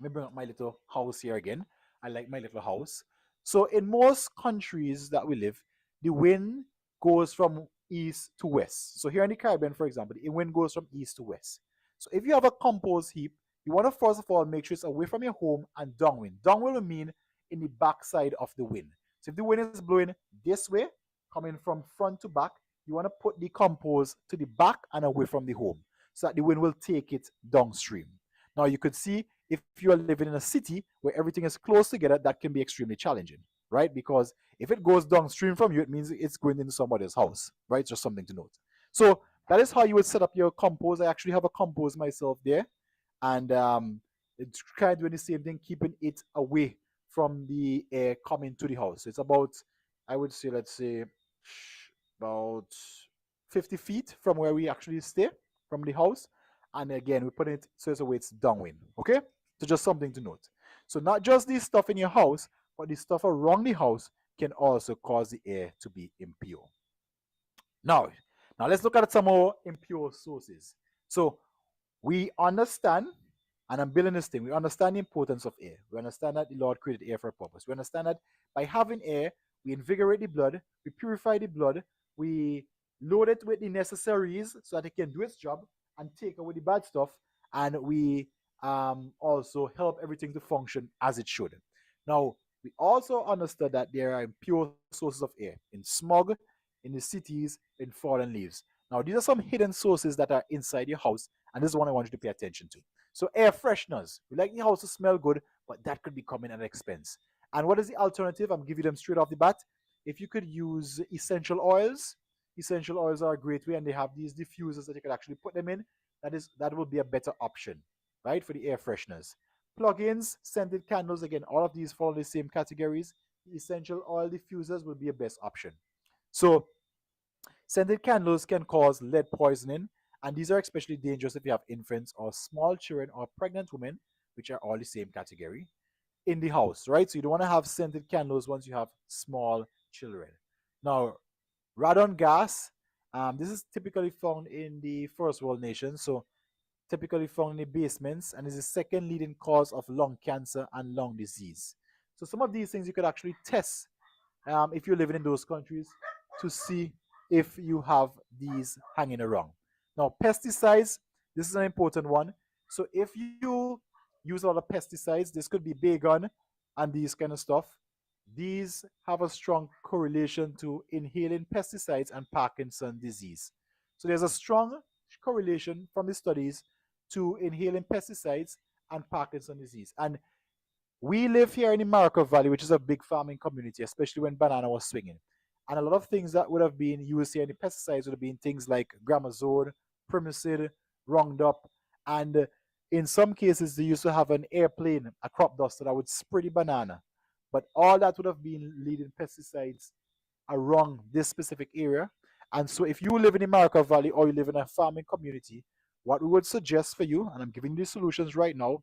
A: let me bring up my little house here again. I like my little house. So in most countries that we live, the wind goes from east to west. So here in the Caribbean, for example, the wind goes from east to west. So if you have a compost heap, you want to first of all make sure it's away from your home and downwind. Downwind will mean in the backside of the wind. So if the wind is blowing this way, coming from front to back, you want to put the compost to the back and away from the home so that the wind will take it downstream. Now you could see if you are living in a city where everything is close together, that can be extremely challenging, right? Because if it goes downstream from you, it means it's going into somebody's house, right? It's just something to note. So that is how you would set up your compost. I actually have a compost myself there, and it's kind of doing the same thing, keeping it away from the air coming to the house. So it's about, I would say, let's say, about 50 feet from where we actually stay, from the house. And again, we put it so it's away, it's downwind. Okay? So just something to note. So not just the stuff in your house, but the stuff around the house can also cause the air to be impure. Now let's look at some more impure sources. So we understand, and I'm building this thing, we understand the importance of air. We understand that the Lord created air for a purpose. We understand that by having air, we invigorate the blood, we purify the blood, we load it with the necessaries so that it can do its job and take away the bad stuff, and we also help everything to function as it should. Now, we also understood that there are impure sources of air in smog, in the cities, in fallen leaves. Now, these are some hidden sources that are inside your house, and this is one I want you to pay attention to. So, air fresheners. We like the house to smell good, but that could be coming at an expense. And what is the alternative? I'm giving them straight off the bat. If you could use essential oils are a great way, and they have these diffusers that you can actually put them in. That will be a better option, right, for the air fresheners. Plugins, scented candles, again, all of these fall in the same categories. The essential oil diffusers will be a best option. So, scented candles can cause lead poisoning, and these are especially dangerous if you have infants or small children or pregnant women, which are all the same category, in the house, right? So you don't want to have scented candles once you have small children. Now, radon gas, this is typically found in the first world nations, so typically found in the basements, and is the second leading cause of lung cancer and lung disease. So some of these things you could actually test if you're living in those countries, to see if you have these hanging around. Now, pesticides, this is an important one. So if you use a lot of pesticides, this could be Baygon and these kind of stuff. These have a strong correlation to inhaling pesticides and Parkinson's disease. So there's a strong correlation from the studies to inhaling pesticides and Parkinson's disease. And we live here in the Marico Valley, which is a big farming community, especially when banana was swinging. And a lot of things that would have been used here in the pesticides would have been things like gramazone, primicide, Roundup, and in some cases they used to have an airplane, a crop duster that would spray the banana. But all that would have been leading pesticides around this specific area. And so if you live in the Marico Valley or you live in a farming community, what we would suggest for you, and I'm giving you the solutions right now,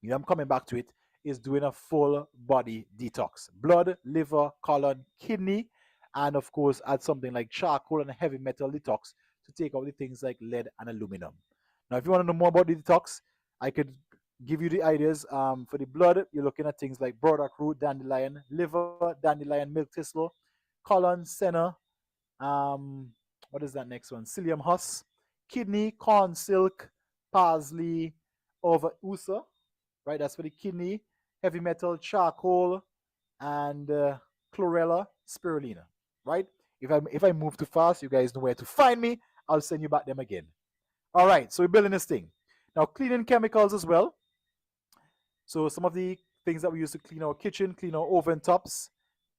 A: I'm coming back to it, is doing a full body detox. Blood, liver, colon, kidney, and of course add something like charcoal and a heavy metal detox to take out the things like lead and aluminum. Now, if you want to know more about the detox, I could give you the ideas. For the blood, you're looking at things like burdock root, dandelion, liver, dandelion, milk thistle, colon, senna, what is that next one? Psyllium husk, kidney, corn silk, parsley, over usa, right? That's for the kidney, heavy metal, charcoal, and chlorella, spirulina, right? If I move too fast, you guys know where to find me. I'll send you back them again. All right, so we're building this thing. Now, cleaning chemicals as well. So some of the things that we use to clean our kitchen, clean our oven tops,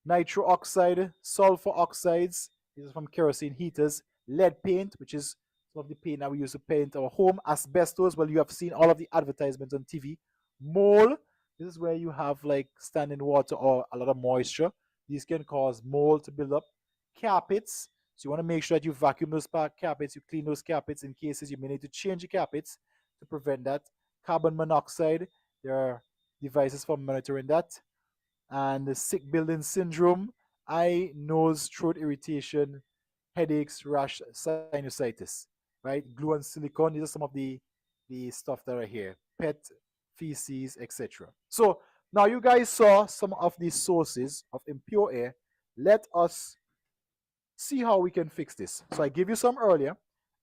A: nitro oxide, sulfur oxides, these are from kerosene heaters, lead paint, which is some of the paint that we use to paint our home, asbestos, well, you have seen all of the advertisements on TV, mold, this is where you have like standing water or a lot of moisture. These can cause mold to build up. Carpets, so you want to make sure that you vacuum those carpets, you clean those carpets in cases you may need to change the carpets to prevent that. Carbon monoxide, there are devices for monitoring that. And the sick building syndrome, eye, nose, throat irritation, headaches, rash, sinusitis, right? Glue and silicone, these are some of the stuff that are here. Pet, feces, etc. So now you guys saw some of these sources of impure air. Let us see how we can fix this. So I gave you some earlier,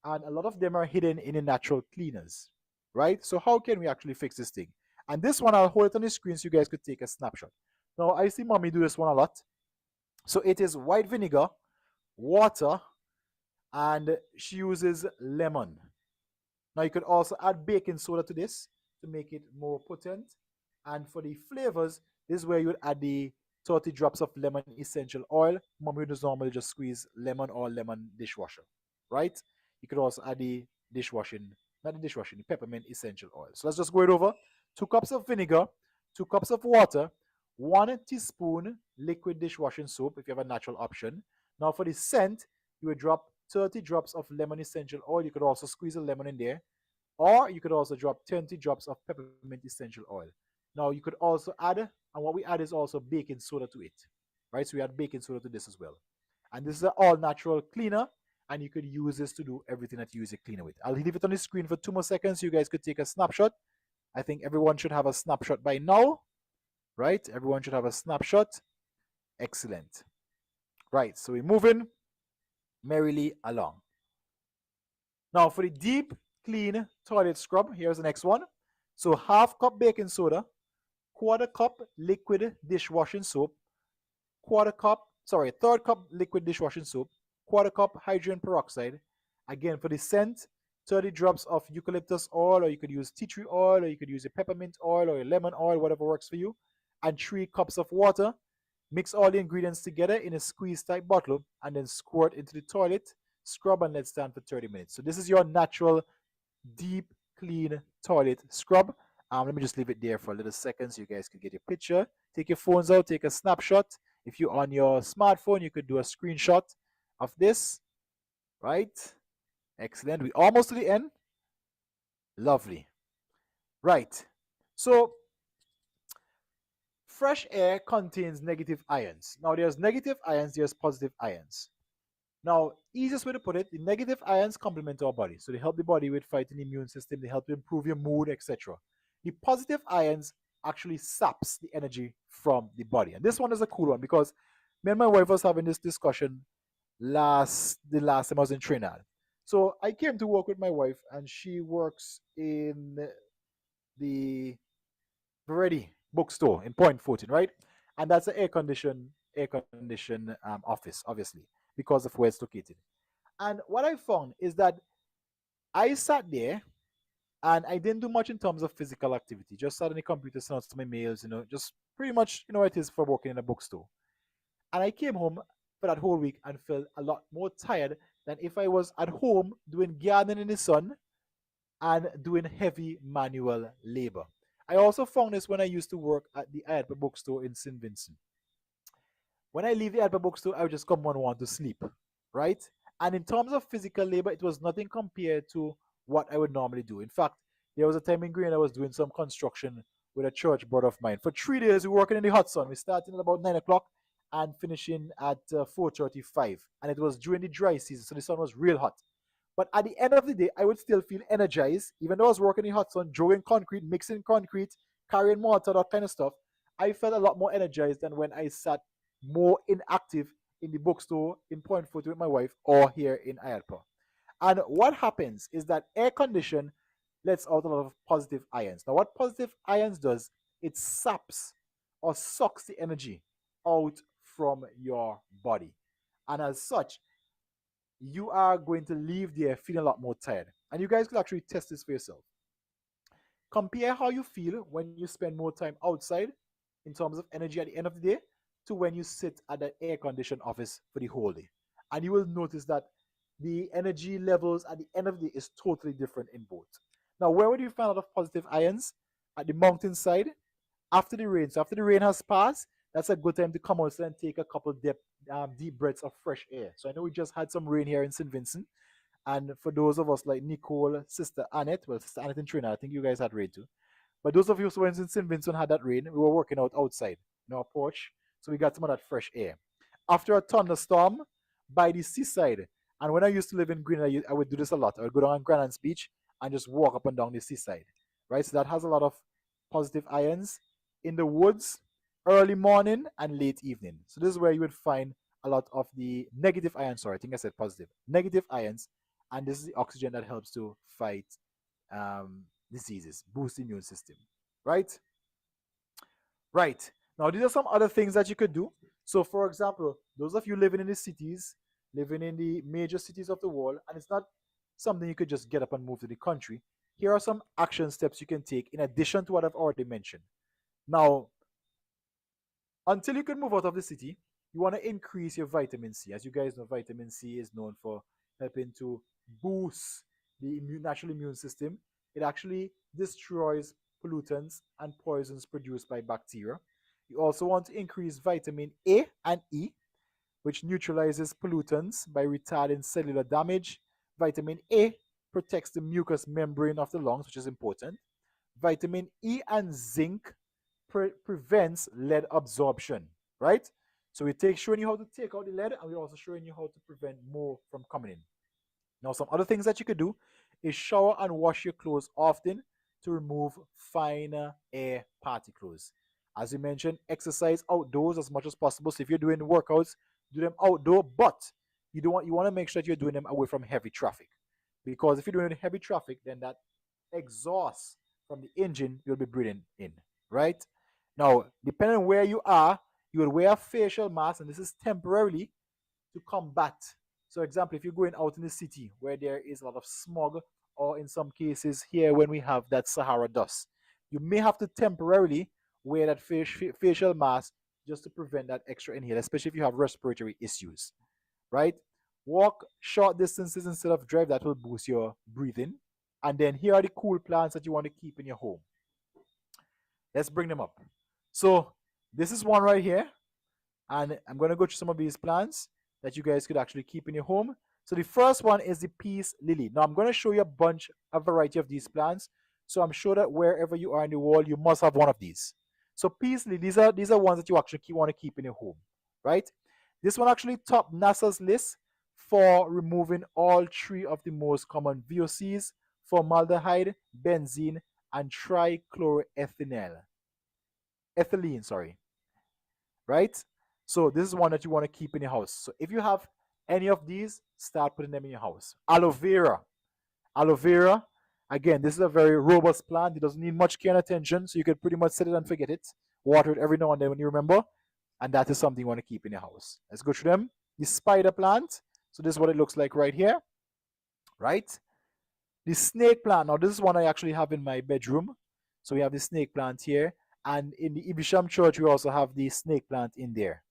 A: and a lot of them are hidden in the natural cleaners, right? So how can we actually fix this thing? And this one, I'll hold it on the screen so you guys could take a snapshot. Now, I see mommy do this one a lot. So it is white vinegar, water, and she uses lemon. Now, you could also add baking soda to this to make it more potent. And for the flavors, this is where you would add the 30 drops of lemon essential oil. Mommy would just normally just squeeze lemon or lemon dishwasher, right? You could also add the the peppermint essential oil. So let's just go it over. 2 cups of vinegar, 2 cups of water, 1 teaspoon liquid dishwashing soap if you have a natural option. Now for the scent, you would drop 30 drops of lemon essential oil. You could also squeeze a lemon in there. Or you could also drop 20 drops of peppermint essential oil. Now you could also add, and what we add is also baking soda to it, right? So we add baking soda to this as well. And this is an all natural cleaner, and you could use this to do everything that you use a cleaner with. I'll leave it on the screen for 2 more seconds so you guys could take a snapshot. I think everyone should have a snapshot by now, right? Everyone should have a snapshot. Excellent. Right, so we're moving merrily along. Now for the deep clean toilet scrub, here's the next one. So 1/2 cup baking soda, 1/4 cup liquid dishwashing soap, 1/3 cup liquid dishwashing soap, 1/4 cup hydrogen peroxide. Again, for the scent, 30 drops of eucalyptus oil, or you could use tea tree oil, or you could use a peppermint oil or a lemon oil, whatever works for you, and 3 cups of water. Mix all the ingredients together in a squeeze type bottle and then squirt into the toilet, scrub, and let stand for 30 minutes. So this is your natural deep clean toilet scrub. Let me just leave it there for a little second so you guys can get your picture. Take your phones out, take a snapshot. If you're on your smartphone, you could do a screenshot of this, right? Excellent. We're almost to the end. Lovely. Right. So fresh air contains negative ions. Now there's negative ions, there's positive ions. Now, easiest way to put it, the negative ions complement our body. So they help the body with fighting the immune system, they help to improve your mood, etc. The positive ions actually saps the energy from the body. And this one is a cool one because Me and my wife was having this discussion the last time I was in Trinidad. So I came to work with my wife, and she works in the Veredi bookstore in Point 14, right? And that's an air condition office, obviously, because of where it's located. And what I found is that I sat there and I didn't do much in terms of physical activity. Just sat on the computer, sent out my mails, just pretty much, it is for working in a bookstore. And I came home for that whole week and felt a lot more tired than if I was at home doing gardening in the sun and doing heavy manual labor. I also found this when I used to work at the Ayatba bookstore in St. Vincent. When I leave the Ayatba bookstore, I would just come and want to sleep, right? And in terms of physical labor, it was nothing compared to what I would normally do. In fact, there was a time in Green I was doing some construction with a church brother of mine. For 3 days, we were working in the hot sun. We started at about 9 o'clock and finishing at 4:35. And it was during the dry season, so the sun was real hot. But at the end of the day, I would still feel energized, even though I was working in hot sun, drawing concrete, mixing concrete, carrying mortar, that kind of stuff. I felt a lot more energized than when I sat more inactive in the bookstore in Point Forty with my wife or here in Ayalpa. And what happens is that air condition lets out a lot of positive ions. Now, what positive ions does, it saps or sucks the energy out from your body. And as such, you are going to leave there feeling a lot more tired. And you guys could actually test this for yourself. Compare how you feel when you spend more time outside in terms of energy at the end of the day to when you sit at the air conditioned office for the whole day. And you will notice that the energy levels at the end of the day is totally different in both. Now, where would you find a lot of positive ions? At the mountainside, after the rain. So after the rain has passed, that's a good time to come outside and take a couple deep breaths of fresh air. So I know we just had some rain here in St. Vincent. And for those of us like Nicole, Sister Annette, well, Sister Annette and Trina, I think you guys had rain too. But those of you who went in St. Vincent had that rain, we were working out outside in our porch. So we got some of that fresh air. After a thunderstorm by the seaside, and when I used to live in Greenland, I would do this a lot. I would go down on Grandlands Beach and just walk up and down the seaside, right? So that has a lot of positive ions in the woods, early morning and late evening. So this is where you would find a lot of the negative ions. Sorry, I think I said positive. Negative ions, and this is the oxygen that helps to fight diseases, boost the immune system, right? Right. Now, these are some other things that you could do. So, for example, those of you living in the cities, living in the major cities of the world, and it's not something you could just get up and move to the country, here are some action steps you can take in addition to what I've already mentioned. Now, until you can move out of the city, you want to increase your vitamin C. As you guys know, vitamin C is known for helping to boost the natural immune system. It actually destroys pollutants and poisons produced by bacteria. You also want to increase vitamin A and E, which neutralizes pollutants by retarding cellular damage. Vitamin A protects the mucous membrane of the lungs, which is important. Vitamin E and zinc prevents lead absorption, right? So we showing you how to take out the lead, and we're also showing you how to prevent more from coming in. Now, some other things that you could do is shower and wash your clothes often to remove finer air particles. As we mentioned, exercise outdoors as much as possible. So if you're doing workouts, do them outdoor, but you want to make sure that you're doing them away from heavy traffic. Because if you're doing heavy traffic, then that exhaust from the engine you'll be breathing in, right? Now, depending on where you are, you will wear a facial mask, and this is temporarily to combat. So, example, if you're going out in the city where there is a lot of smog, or in some cases here when we have that Sahara dust, you may have to temporarily wear that facial mask just to prevent that extra inhale, especially if you have respiratory issues, right? Walk short distances instead of drive. That will boost your breathing. And then here are the cool plants that you want to keep in your home. Let's bring them up. So this is one right here, and I'm going to go through some of these plants that you guys could actually keep in your home. So the first one is the peace lily. Now I'm going to show you a variety of these plants. So I'm sure that wherever you are in the world, you must have one of these. So peace lily, these are ones that you actually want to keep in your home, right? This one actually topped NASA's list for removing all three of the most common VOCs: formaldehyde, benzene, and trichloroethylene. Ethylene, sorry. Right? So this is one that you want to keep in your house. So if you have any of these, start putting them in your house. Aloe vera. Aloe vera, again, this is a very robust plant. It doesn't need much care and attention, so you can pretty much set it and forget it. Water it every now and then when you remember, and that is something you want to keep in your house. Let's go through them. The spider plant. So this is what it looks like right here, right? The snake plant. Now this is one I actually have in my bedroom. So we have the snake plant here, and in the Ibisham church we also have the snake plant in there.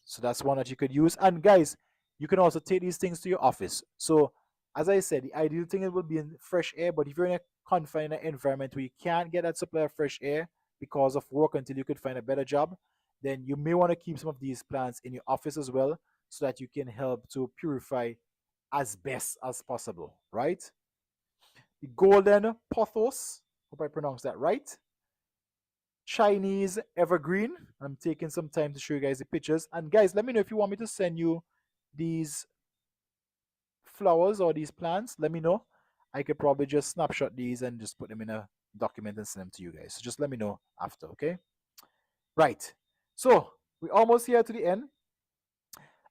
A: So that's one that you could use. And guys, you can also take these things to your office. So as I said, the ideal thing will be in fresh air, but if you're in a confined environment where you can't get that supply of fresh air because of work until you could find a better job, then you may want to keep some of these plants in your office as well so that you can help to purify as best as possible, right? The golden pothos, hope I pronounced that right. Chinese evergreen. I'm taking some time to show you guys the pictures. And guys, let me know if you want me to send you these flowers or these plants. Let me know. I could probably just snapshot these and just put them in a document and send them to you guys. So just let me know after, okay? Right. So we're almost here to the end.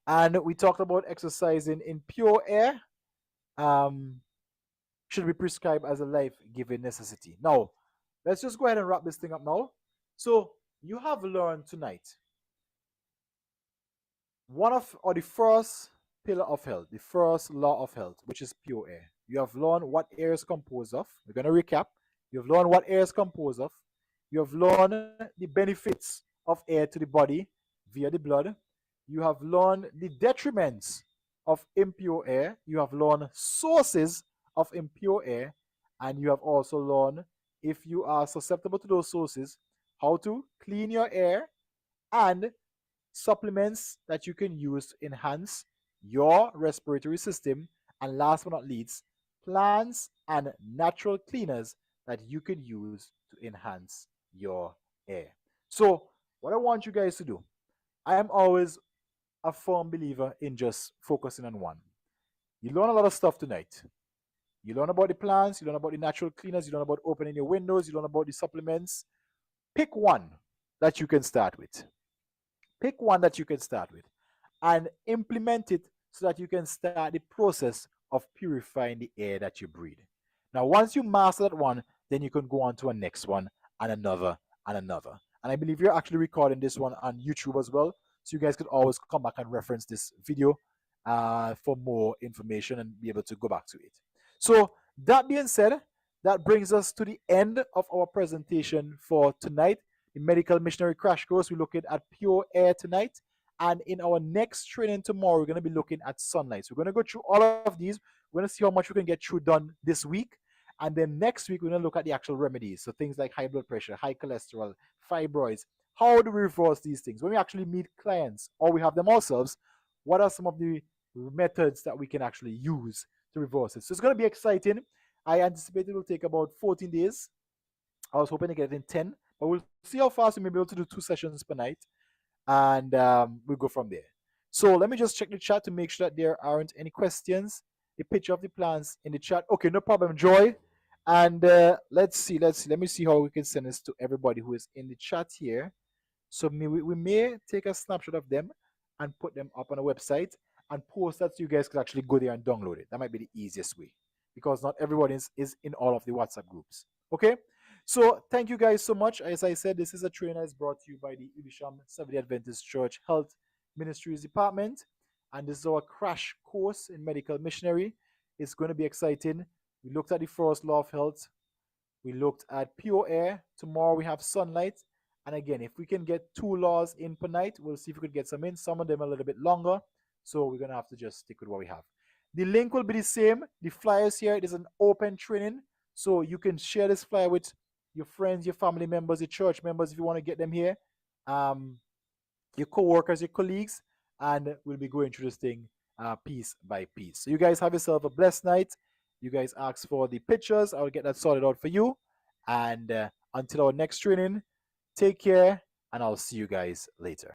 A: And we talked about exercising in pure air. Should be prescribed as a life-giving necessity. Now, let's just go ahead and wrap this thing up now. So you have learned tonight the first pillar of health, the first law of health, which is pure air. You have learned what air is composed of. We're going to recap. You have learned what air is composed of. You have learned the benefits of air to the body via the blood. You have learned the detriments of impure air. You have learned sources of impure air. And you have also learned, if you are susceptible to those sources, how to clean your air and supplements that you can use to enhance your respiratory system. And last but not least, plants and natural cleaners that you can use to enhance your air. So what I want you guys to do, I am always a firm believer in just focusing on one. You learn a lot of stuff tonight. You learn about the plants, you learn about the natural cleaners, you learn about opening your windows, you learn about the supplements. Pick one that you can start with. Pick one that you can start with and implement it so that you can start the process of purifying the air that you breathe. Now, once you master that one, then you can go on to a next one and another and another. And I believe you're actually recording this one on YouTube as well. So you guys could always come back and reference this video for more information and be able to go back to it. So that being said, that brings us to the end of our presentation for tonight. The Medical Missionary Crash Course, we're looking at pure air tonight. And in our next training tomorrow, we're going to be looking at sunlight. So we're going to go through all of these. We're going to see how much we can get through done this week. And then next week, we're going to look at the actual remedies. So things like high blood pressure, high cholesterol, fibroids. How do we reverse these things? When we actually meet clients or we have them ourselves, what are some of the methods that we can actually use to reverse it? So it's going to be exciting. I anticipate it will take about 14 days. I was hoping to get it in 10, but we'll see how fast we may be able to do 2 sessions per night, and we'll go from there. So let me just check the chat to make sure that there aren't any questions. The picture of the plants in the chat. Okay, no problem, Joy. And let's see. Let me see how we can send this to everybody who is in the chat here. So we may take a snapshot of them and put them up on a website and post that so you guys can actually go there and download it. That might be the easiest way because not everybody is in all of the WhatsApp groups. Okay? So thank you guys so much. As I said, this is a training that is brought to you by the Ibisham Seventh-day Adventist Church Health Ministries Department. And this is our crash course in medical missionary. It's going to be exciting. We looked at the first law of health. We looked at pure air. Tomorrow we have sunlight. And again, if we can get 2 laws in per night, we'll see if we could get some in. Some of them a little bit longer. So we're going to have to just stick with what we have. The link will be the same. The flyers here, it is an open training. So you can share this flyer with your friends, your family members, your church members if you want to get them here. Your co-workers, your colleagues. And we'll be going through this thing piece by piece. So you guys have yourself a blessed night. You guys ask for the pictures. I'll get that sorted out for you. And until our next training, take care, and I'll see you guys later.